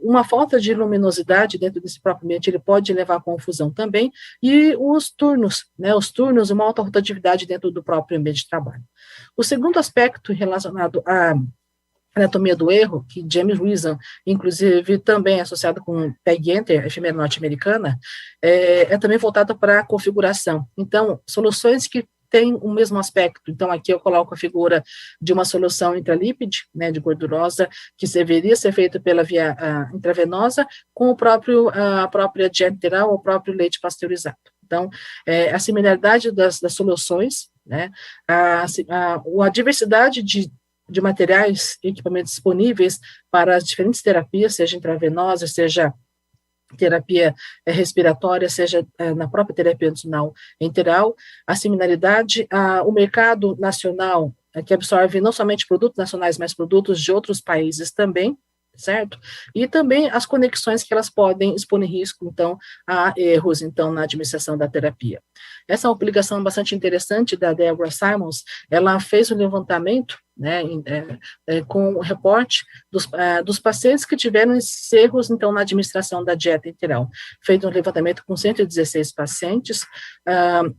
uma falta de luminosidade dentro desse próprio ambiente, ele pode levar à confusão também, e os turnos, uma alta rotatividade dentro do próprio ambiente de trabalho. O segundo aspecto relacionado à anatomia do erro, que James Wilson, inclusive, também é associado com Peg Enter, a enfermeira norte-americana, é também voltado para a configuração. Então, soluções que tem o mesmo aspecto. Então, aqui eu coloco a figura de uma solução intralípide, né, de gordurosa, que deveria ser feita pela via intravenosa, com a própria dieta enteral ou o próprio leite pasteurizado. Então, a similaridade das soluções, né, a diversidade de materiais e equipamentos disponíveis para as diferentes terapias, seja intravenosa, seja terapia respiratória, seja na própria terapia nutricional enteral, a similaridade, o mercado nacional, que absorve não somente produtos nacionais, mas produtos de outros países também, certo? E também as conexões que elas podem expor em risco, então, a erros, então, na administração da terapia. Essa é uma publicação bastante interessante da Deborah Simons, ela fez um levantamento, né, com o reporte dos pacientes que tiveram esses erros, então, na administração da dieta enteral. Feito um levantamento com 116 pacientes,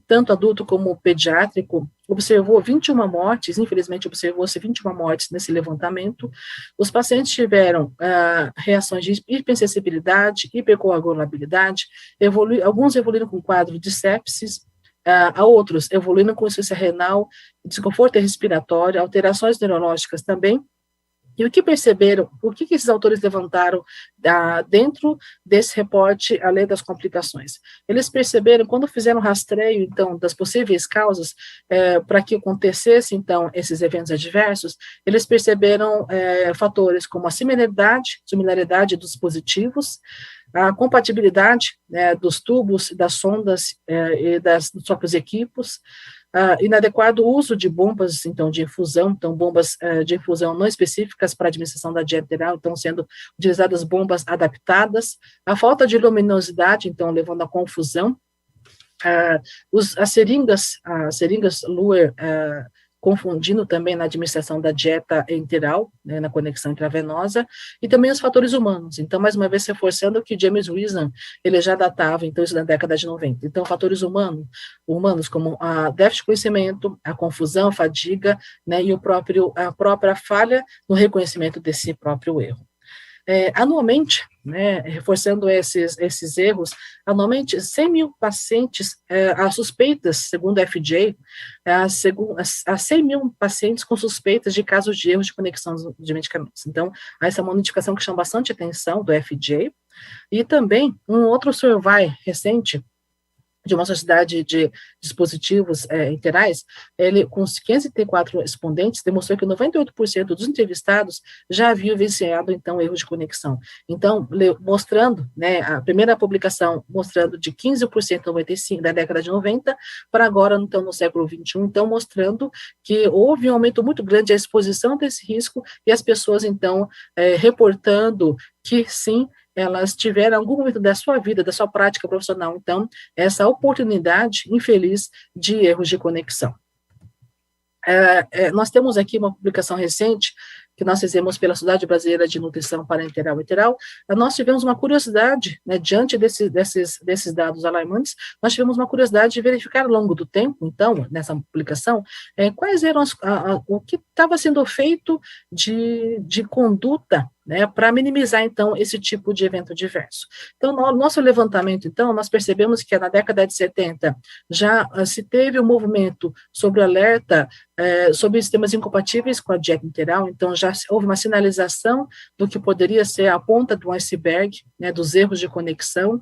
tanto adulto como pediátrico, observou 21 mortes, infelizmente observou-se 21 mortes nesse levantamento. Os pacientes tiveram reações de hipersensibilidade, hipercoagulabilidade, alguns evoluíram com quadro de sepsis, a outros evoluindo com insuficiência renal, desconforto respiratório, alterações neurológicas também. E o que perceberam, o que esses autores levantaram dentro desse reporte, além das complicações? Eles perceberam, quando fizeram rastreio, então, das possíveis causas para que acontecesse, então, esses eventos adversos, eles perceberam fatores como a similaridade dos dispositivos, a compatibilidade, né, dos tubos, das sondas e dos próprios equipos, inadequado uso de bombas, então, de infusão, então, bombas de infusão não específicas para a administração da dieta enteral, então, sendo utilizadas bombas adaptadas, a falta de luminosidade, então, levando à confusão, as seringas Luer, confundindo também na administração da dieta enteral, né, na conexão intravenosa, e também os fatores humanos. Então, mais uma vez, reforçando que James Wisdom, ele já datava, então, isso na década de 90. Então, fatores humanos como a déficit de conhecimento, a confusão, a fadiga, né, e a própria falha no reconhecimento desse próprio erro. Anualmente, né, reforçando esses erros, anualmente 100 mil pacientes, as suspeitas, segundo a FDA, há 100 mil pacientes com suspeitas de casos de erros de conexão de medicamentos. Então, essa é uma notificação que chama bastante atenção do FDA, e também um outro survey recente, de uma sociedade de dispositivos enterais, ele, com 504 respondentes, demonstrou que 98% dos entrevistados já haviam vivenciado, então, erro de conexão. Então, mostrando, né, a primeira publicação mostrando de 15% 95, da década de 90, para agora, então, no século 21, então, mostrando que houve um aumento muito grande da exposição desse risco, e as pessoas, então, reportando que, sim, elas tiveram algum momento da sua vida, da sua prática profissional, então, essa oportunidade infeliz de erros de conexão. Nós temos aqui uma publicação recente que nós fizemos pela Sociedade Brasileira de Nutrição Parenteral e Enteral. Nós tivemos uma curiosidade, né, diante desses dados alarmantes, nós tivemos uma curiosidade de verificar ao longo do tempo, então, nessa publicação, quais eram o que estava sendo feito de conduta, né, para minimizar, então, esse tipo de evento diverso. Então, no nosso levantamento, então, nós percebemos que na década de 70 já se teve um movimento sobre alerta sobre sistemas incompatíveis com a dieta enteral, então já houve uma sinalização do que poderia ser a ponta do iceberg, né, dos erros de conexão.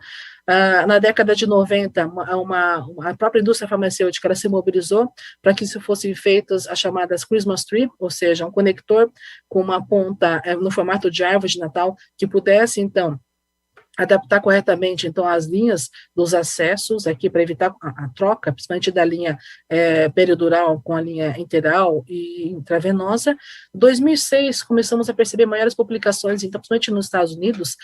Na década de 90, a própria indústria farmacêutica ela se mobilizou para que se fossem feitas as chamadas Christmas Tree, ou seja, um conector com uma ponta no formato de árvore de Natal, que pudesse, então, adaptar corretamente, então, as linhas dos acessos aqui para evitar a troca, principalmente da linha peridural com a linha enteral e intravenosa. Em 2006, começamos a perceber maiores publicações, então, principalmente nos Estados Unidos,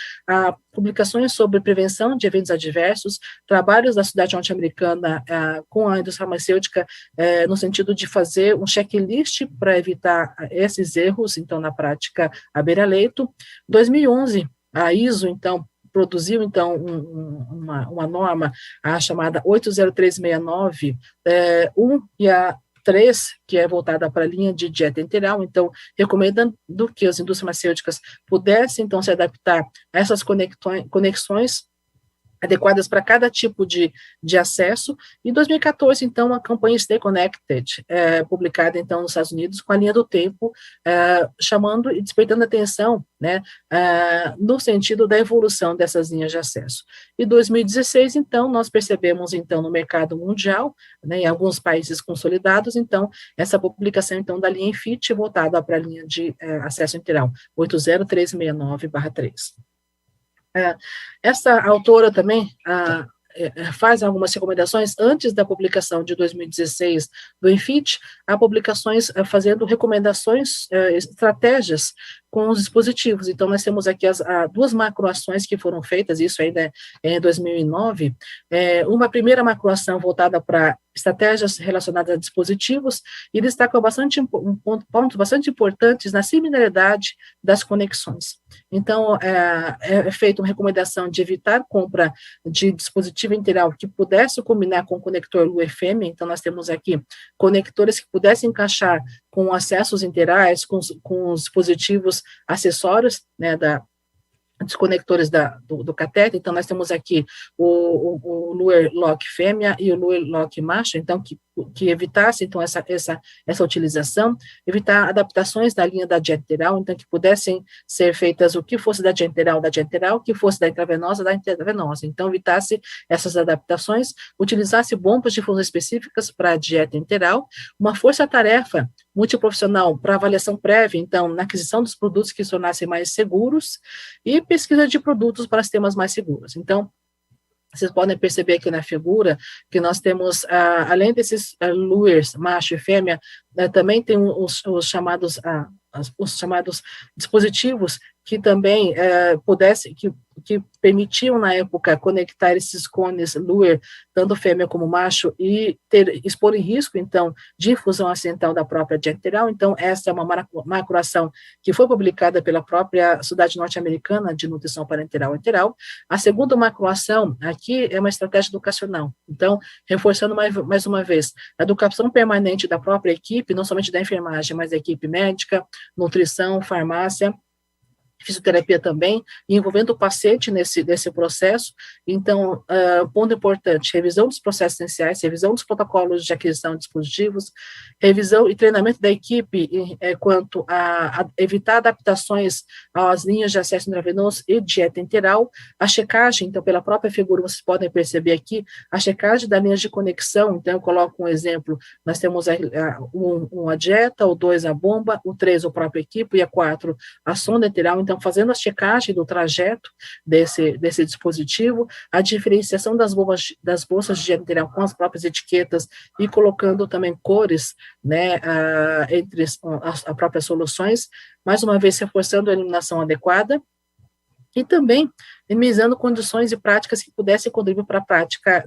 publicações sobre prevenção de eventos adversos, trabalhos da Sociedade Norte-Americana com a indústria farmacêutica, no sentido de fazer um checklist para evitar esses erros, então, na prática, à beira-leito. Em 2011, a ISO, então, produziu, então, uma norma, a chamada 80369, 1 e a 3, que é voltada para a linha de dieta enteral, então, recomendando que as indústrias farmacêuticas pudessem, então, se adaptar a essas conexões adequadas para cada tipo de acesso. Em 2014, então, a campanha Stay Connected, publicada, então, nos Estados Unidos, com a linha do tempo, chamando e despertando atenção, né, no sentido da evolução dessas linhas de acesso. Em 2016, então, nós percebemos, então, no mercado mundial, né, em alguns países consolidados, então, essa publicação, então, da linha ENFIT, voltada para a linha de acesso integral, 80369/3. Essa autora também faz algumas recomendações antes da publicação de 2016 do ENFIT, há publicações fazendo recomendações, estratégias com os dispositivos. Então, nós temos aqui as duas macroações que foram feitas, isso ainda é em 2009, uma primeira macroação voltada para estratégias relacionadas a dispositivos, e destaca pontos bastante importantes na similaridade das conexões. Então, é feita uma recomendação de evitar compra de dispositivo integral que pudesse combinar com o conector UFM, então nós temos aqui conectores que pudessem encaixar com acessos integrais, com os dispositivos acessórios, né, dos conectores do catéter. Então, nós temos aqui o Luer Lock fêmea e o Luer Lock macho, então, que que evitasse, então, essa utilização, evitar adaptações da linha da dieta enteral, então, que pudessem ser feitas o que fosse da dieta enteral, o que fosse da intravenosa, então, evitasse essas adaptações, utilizasse bombas de fusão específicas para a dieta enteral, uma força-tarefa multiprofissional para avaliação prévia, então, na aquisição dos produtos que se tornassem mais seguros, e pesquisa de produtos para sistemas mais seguros. Então, vocês podem perceber aqui na figura que nós temos, além desses lures, macho e fêmea, também tem os chamados dispositivos que também que permitiam, na época, conectar esses cones lure, tanto fêmea como macho, e expor em risco, então, de infusão acidental da própria dieta enteral. Então, essa é uma macroação que foi publicada pela própria Sociedade Norte-Americana de Nutrição Parenteral e Enteral. A segunda macroação, aqui, é uma estratégia educacional. Então, reforçando mais uma vez, a educação permanente da própria equipe, não somente da enfermagem, mas da equipe médica, nutrição, farmácia, fisioterapia também, envolvendo o paciente nesse processo. Então, ponto importante, revisão dos processos essenciais, revisão dos protocolos de aquisição de dispositivos, revisão e treinamento da equipe quanto a evitar adaptações às linhas de acesso intravenoso e dieta enteral, a checagem, então, pela própria figura, vocês podem perceber aqui, a checagem da linha de conexão. Então, eu coloco um exemplo, nós temos a dieta, o 2 a bomba, o 3 o próprio equipe, e a 4 a sonda enteral. Então, fazendo a checagem do trajeto desse dispositivo, a diferenciação das bolsas de dieta enteral com as próprias etiquetas e colocando também cores, né, entre as próprias soluções, mais uma vez reforçando a eliminação adequada, e também minimizando condições e práticas que pudessem contribuir para a prática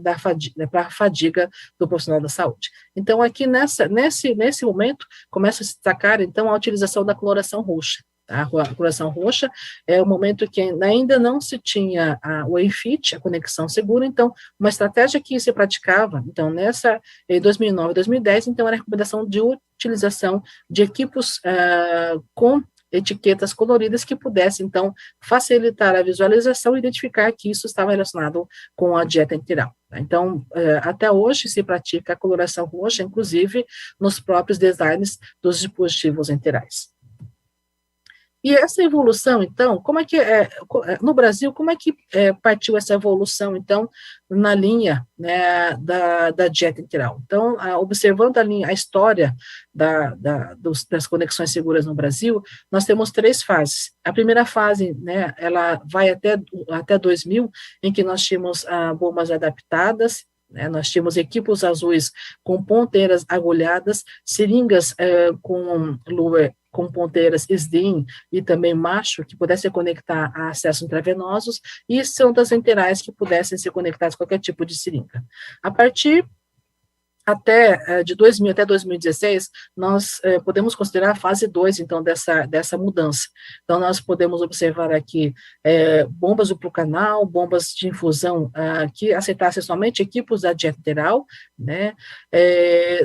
para a fadiga do profissional da saúde. Então, aqui nesse momento, começa a se destacar, então, a utilização da coloração roxa. A coloração roxa é o momento que ainda não se tinha o EFIT, a conexão segura. Então, uma estratégia que se praticava, então, em 2009 e 2010, então, era a recomendação de utilização de equipos com etiquetas coloridas que pudessem, então, facilitar a visualização e identificar que isso estava relacionado com a dieta enteral. Então, até hoje se pratica a coloração roxa, inclusive nos próprios designs dos dispositivos enterais. E essa evolução, então, como é que no Brasil, como é que partiu essa evolução, então, na linha, né, da dieta enteral? Então, observando a história das conexões seguras no Brasil, nós temos 3 fases. A primeira fase, né, ela vai até 2000, em que nós tínhamos bombas adaptadas, né, nós tínhamos equipos azuis com ponteiras agulhadas, seringas com lure, com ponteiras SDIN e também macho, que pudessem conectar a acessos intravenosos, e sondas enterais que pudessem ser conectadas a qualquer tipo de seringa. A partir de 2000 até 2016, nós podemos considerar a fase 2, então, dessa mudança. Então, nós podemos observar aqui bombas duplo canal, bombas de infusão que aceitassem somente equipos da dieta enteral, né?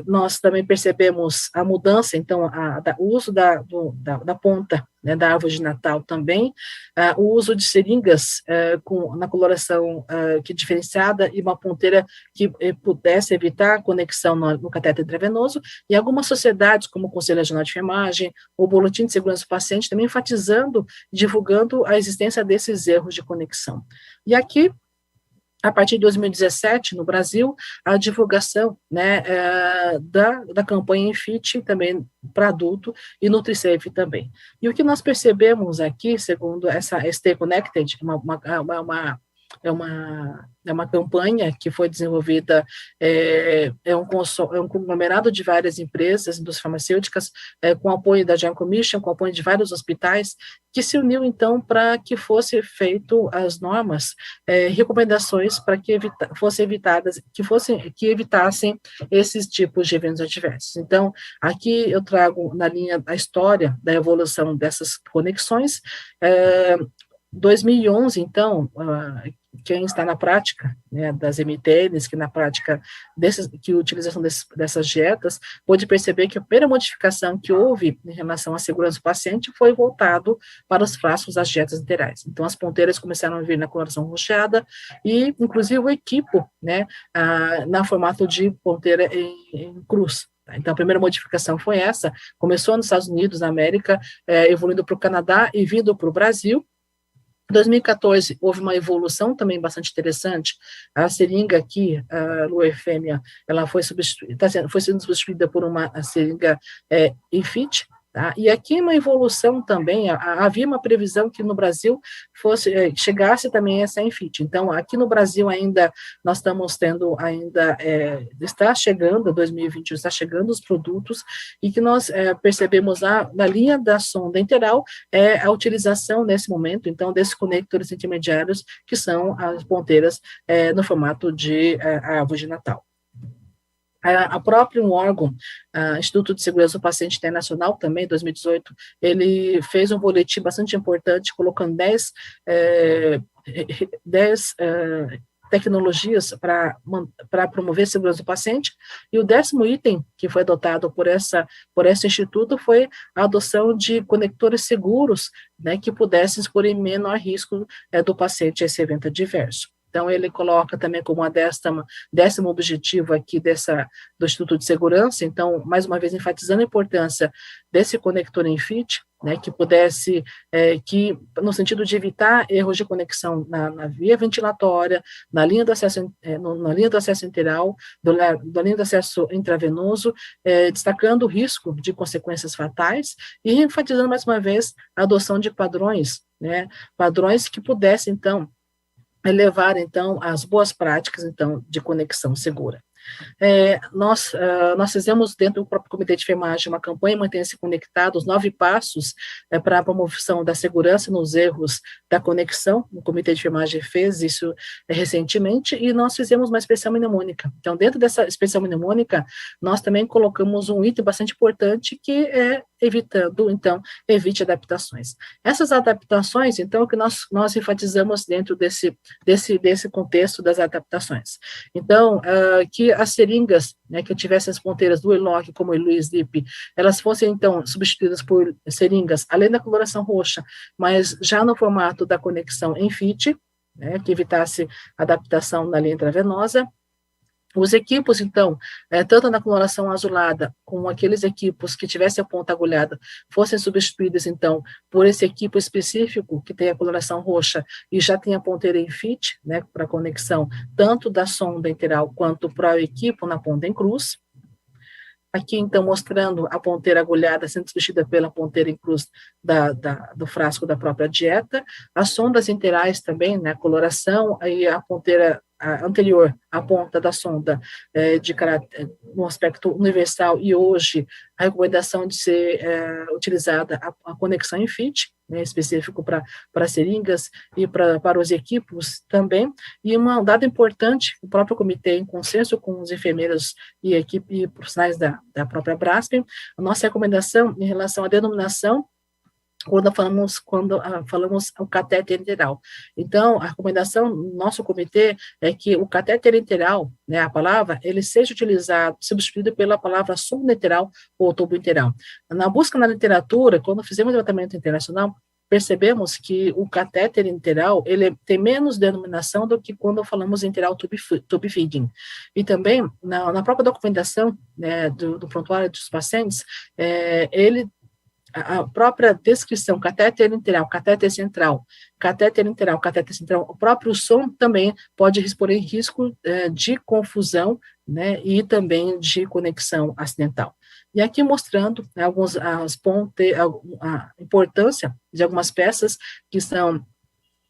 Nós também percebemos a mudança, então, o uso da ponta, né, da árvore de Natal também, o uso de seringas na coloração que diferenciada e uma ponteira que pudesse evitar a conexão no catéter intravenoso, e algumas sociedades, como o Conselho Regional de Enfermagem, o Boletim de Segurança do Paciente, também enfatizando, divulgando a existência desses erros de conexão. E aqui, a partir de 2017, no Brasil, a divulgação, né, da campanha EFIT também para adulto e NutriSafe também. E o que nós percebemos aqui, segundo essa Stay Connected, é uma campanha que foi desenvolvida, é um conglomerado de várias empresas, indústrias farmacêuticas, com apoio da Joint Commission, com apoio de vários hospitais, que se uniu, então, para que fosse feito as normas, recomendações para que fossem evitadas, que evitassem esses tipos de eventos adversos. Então, aqui eu trago na linha a história da evolução dessas conexões, 2011, então, quem está na prática, né, das MTNs, que na prática que a utilização dessas dietas, pôde perceber que a primeira modificação que houve em relação à segurança do paciente foi voltado para os frascos das dietas enterais. Então, as ponteiras começaram a vir na coloração rocheada e, inclusive, o equipo, né, na formato de ponteira em cruz. Então, a primeira modificação foi essa, começou nos Estados Unidos, na América, evoluindo para o Canadá e vindo para o Brasil. Em 2014, houve uma evolução também bastante interessante. A seringa aqui, a Luerfêmia, ela foi sendo substituída por uma seringa ENFIT, tá? E aqui uma evolução também, havia uma previsão que no Brasil chegasse também essa ENFIT. Então, aqui no Brasil ainda, nós estamos tendo está chegando, 2021 está chegando os produtos, e que nós percebemos na linha da sonda enteral, a utilização nesse momento, então, desses conectores intermediários, que são as ponteiras no formato de árvore de Natal. A próprio órgão, Instituto de Segurança do Paciente Internacional, também, em 2018, ele fez um boletim bastante importante, colocando 10 tecnologias para promover a segurança do paciente, e o 10º item que foi adotado por esse instituto foi a adoção de conectores seguros, né, que pudessem expor em menor risco do paciente a esse evento adverso. Então, ele coloca também como a 10º objetivo aqui do Instituto de Segurança, então, mais uma vez, enfatizando a importância desse conector ENFIT, né, que pudesse, no sentido de evitar erros de conexão na via ventilatória, na linha do acesso, na linha do acesso enteral, da linha do acesso intravenoso, destacando o risco de consequências fatais e enfatizando, mais uma vez, a adoção de padrões, né, padrões que pudessem, então, levar, então, as boas práticas, então, de conexão segura. Nós fizemos dentro do próprio Comitê de Enfermagem uma campanha Mantenha-se Conectado, os 9 passos para a promoção da segurança nos erros da conexão. O Comitê de Enfermagem fez isso recentemente, e nós fizemos uma inspeção mnemônica. Então, dentro dessa inspeção mnemônica, nós também colocamos um item bastante importante, que é evite adaptações. Essas adaptações, então, é o que nós enfatizamos dentro desse contexto das adaptações. Então, que as seringas, né, que tivessem as ponteiras do ELOC, como o Eluislip, elas fossem, então, substituídas por seringas, além da coloração roxa, mas já no formato da conexão ENFIT, né, que evitasse adaptação na linha intravenosa. Os equipos, então, tanto na coloração azulada, como aqueles equipos que tivessem a ponta agulhada, fossem substituídos, então, por esse equipo específico, que tem a coloração roxa e já tem a ponteira ENFIT, né, para conexão, tanto da sonda enteral quanto para o equipo na ponta em cruz. Aqui, então, mostrando a ponteira agulhada sendo substituída pela ponteira em cruz do frasco da própria dieta. As sondas enterais também, né, coloração, aí a ponteira anterior, a ponta da sonda no aspecto universal, e hoje a recomendação de ser utilizada a conexão ENFIT, né, específico para seringas e para os equipos também. E um dado importante, o próprio comitê, em consenso com os enfermeiros e equipe e profissionais da própria Braskem, a nossa recomendação em relação à denominação, quando falamos o catéter enteral. Então, a recomendação do nosso comitê é que o catéter enteral, né, a palavra, ele seja utilizado, substituído pela palavra sonda enteral ou tubo enteral. Na busca na literatura, quando fizemos o levantamento internacional, percebemos que o catéter enteral, ele tem menos denominação do que quando falamos enteral tube feeding. E também, na própria documentação, né, do prontuário dos pacientes, a própria descrição, catéter enteral, catéter central, o próprio som também pode expor em risco de confusão, né, e também de conexão acidental. E aqui mostrando, né, a importância de algumas peças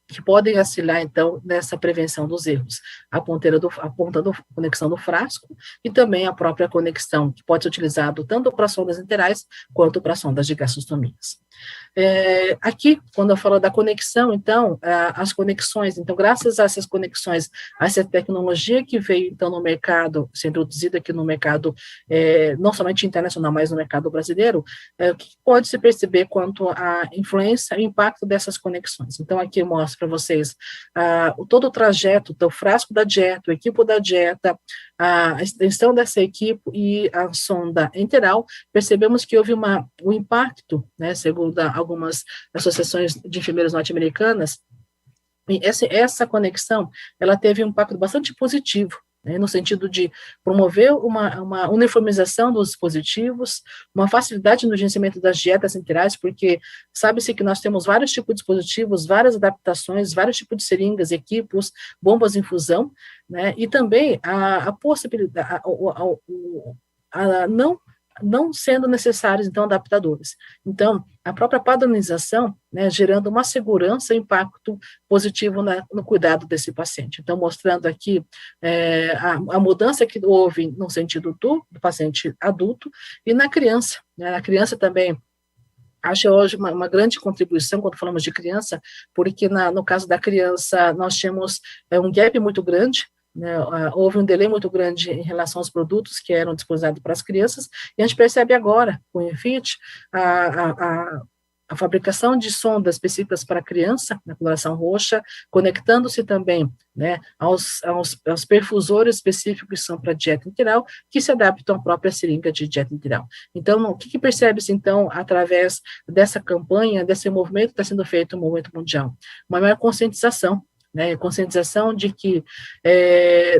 que podem auxiliar, então, nessa prevenção dos erros. A ponta da conexão do frasco e também a própria conexão, que pode ser utilizado tanto para sondas enterais quanto para sondas de gastrostomias. Aqui, quando eu falo da conexão, então, as conexões, então, graças a essas conexões, a essa tecnologia que veio, então, no mercado, sendo introduzida aqui no mercado, não somente internacional, mas no mercado brasileiro, o que pode se perceber quanto à influência e impacto dessas conexões. Então, aqui eu mostro para vocês todo o trajeto, então, o frasco da dieta, o equipo da dieta, a extensão dessa equipe e a sonda enteral, percebemos que houve um impacto, né, segundo algumas associações de enfermeiras norte-americanas, e essa conexão, ela teve um impacto bastante positivo, né, no sentido de promover uma uniformização dos dispositivos, uma facilidade no gerenciamento das dietas enterais, porque sabe-se que nós temos vários tipos de dispositivos, várias adaptações, vários tipos de seringas, equipos, bombas de infusão, né, e também a possibilidade, não sendo necessários, então, adaptadores. Então, a própria padronização, né, gerando uma segurança e impacto positivo no cuidado desse paciente. Então, mostrando aqui a mudança que houve no sentido do paciente adulto e na criança. Né, na criança também, acho hoje uma grande contribuição quando falamos de criança, porque no caso da criança nós tínhamos um gap muito grande, né, houve um delay muito grande em relação aos produtos que eram disponibilizados para as crianças, e a gente percebe agora, com o EFIT, a fabricação de sondas específicas para a criança, na coloração roxa, conectando-se também, né, aos perfusores específicos que são para dieta enteral, que se adaptam à própria seringa de dieta enteral. Então, o que percebe-se, então, através dessa campanha, desse movimento que está sendo feito, o movimento mundial? Uma maior conscientização, né, conscientização de que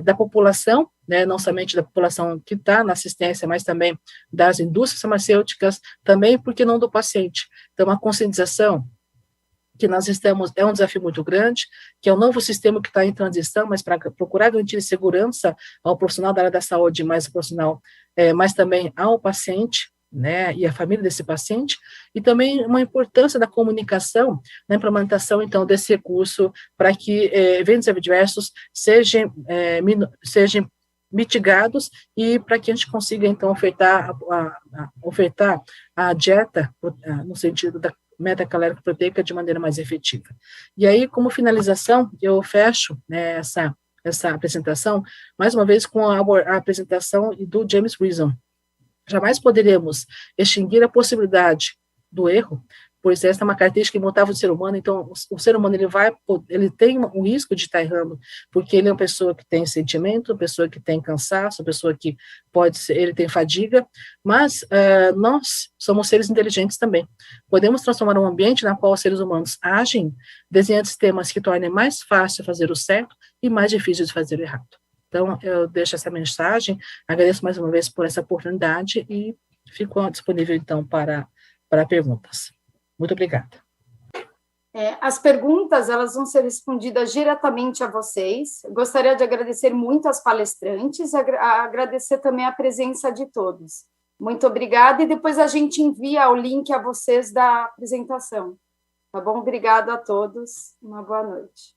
da população, né, não somente da população que está na assistência, mas também das indústrias farmacêuticas, também, porque não do paciente. Então, a conscientização que nós estamos, é um desafio muito grande, que é um novo sistema que está em transição, mas para procurar garantir segurança ao profissional da área da saúde, mas também ao paciente, né, e a família desse paciente, e também uma importância da comunicação na implementação, então, desse recurso para que eventos adversos sejam mitigados e para que a gente consiga, então, ofertar a dieta no sentido da meta calórica proteica de maneira mais efetiva. E aí, como finalização, eu fecho, né, essa apresentação, mais uma vez, com a apresentação do James Reason. Jamais poderemos extinguir a possibilidade do erro, pois essa é uma característica imutável do ser humano. Então, o ser humano ele tem um risco de estar errando, porque ele é uma pessoa que tem sentimento, uma pessoa que tem cansaço, uma pessoa que ele tem fadiga, mas nós somos seres inteligentes também. Podemos transformar um ambiente na qual os seres humanos agem, desenhando sistemas que tornem mais fácil fazer o certo e mais difícil de fazer o errado. Então, eu deixo essa mensagem, agradeço mais uma vez por essa oportunidade e fico disponível, então, para perguntas. Muito obrigada. As perguntas, elas vão ser respondidas diretamente a vocês. Gostaria de agradecer muito às palestrantes, agradecer também a presença de todos. Muito obrigada, e depois a gente envia o link a vocês da apresentação. Tá bom? Obrigada a todos, uma boa noite.